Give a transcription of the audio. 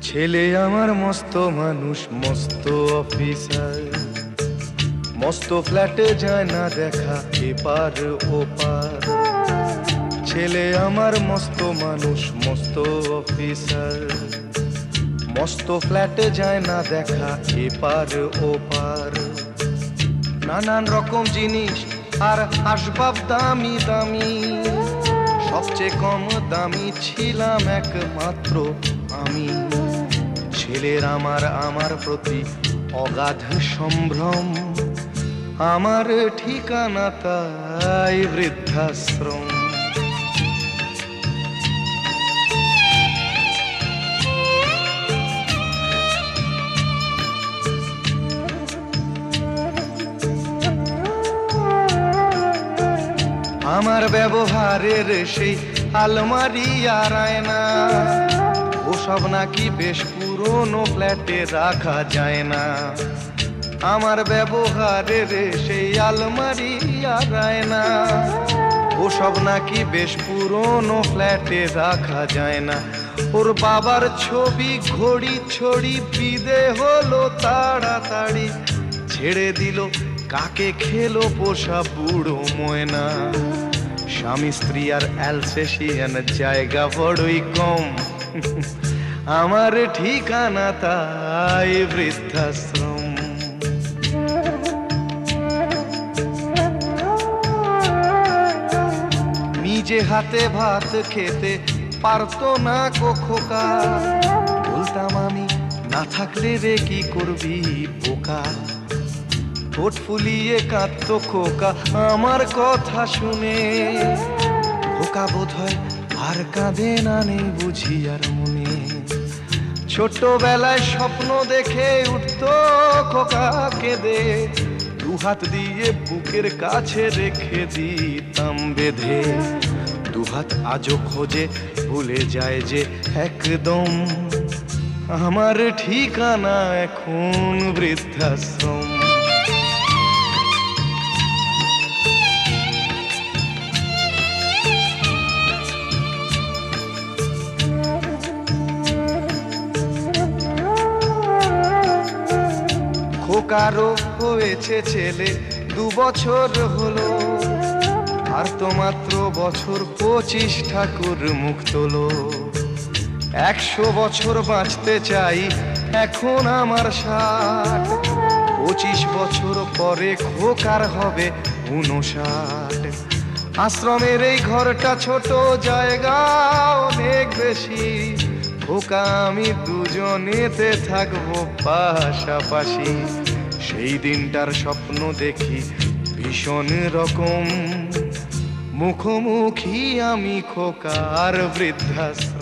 ছেলে আমার মস্ত মানুষ, মস্ত অফিসার, মস্ত ফ্ল্যাটে যায় না দেখা এপার ওপার। ছেলে আমার মস্ত মানুষ, মস্ত অফিসার, মস্ত ফ্ল্যাটে যায় না দেখা এপার ওপার। নানান রকম জিনিস আর আসবাব দামি দামি, সবচেয়ে কম দামি ছিলাম একমাত্র আমি। ছেলের আমার প্রতি অগাধ সম্ভ্রম, আমার ঠিকানা তাই বৃদ্ধাশ্রম। আমার ব্যবহারের সেই আলমারি আর আয়না, ওসব নাকি বেশ পুরনো ফ্ল্যাটে রাখা যায় না। আমার ব্যবহারের সেই আলমারি আর আয়না, ওসব নাকি বেশ পুরনো ফ্ল্যাটে রাখা যায় না। ওর বাবার ছবি ঘড়ি ছড়ি বিদে হলো তাড়াতাড়ি, ছেড়ে দিল কাকে খেলো পোষা বুড়ো ময়না। স্বামী স্ত্রী আর অ্যালসেশিয়ান জায়গা বড়ই কম, আমার ঠিকানা তাই বৃদ্ধাশ্রম। নিজে হাতে ভাত খেতে পারতো না খোকা, বলতাম আমি না থাকলে রে কি করবি বোকা। ঠোঁট ফুলিয়ে কাঁদতো খোকা আমার কথা শুনে, খোকা বোধ হয় আর কাঁদে না, নেই বুঝি আর মনে। ছোটবেলায় স্বপ্ন দেখে উঠতো খোকা কেঁদে, দুহাত দিয়ে বুকের কাছে রেখে দিতাম বেঁধে। দুহাত আজও খোঁজে ভুলে যায় যে একদম, আমার ঠিকানা এখন বৃদ্ধাশ্রম। খোকারও হয়েছে ছেলে 2 বছর হলো, আর তো মাত্র বছর 25 ঠাকুর মুখ তোলো। 100 বছর বাঁচতে চাই এখন আমার 60, 25 বছর পরে খোকার হবে 59। আশ্রমের এই ঘরটা ছোট, জায়গা অনেক বেশি, খোকা আমি দুজনেতে থাকবো পাশাপাশি। সেই দিনটার স্বপ্ন দেখি ভীষণ রকম, মুখোমুখি আমি খোকার বৃদ্ধাশ্রম।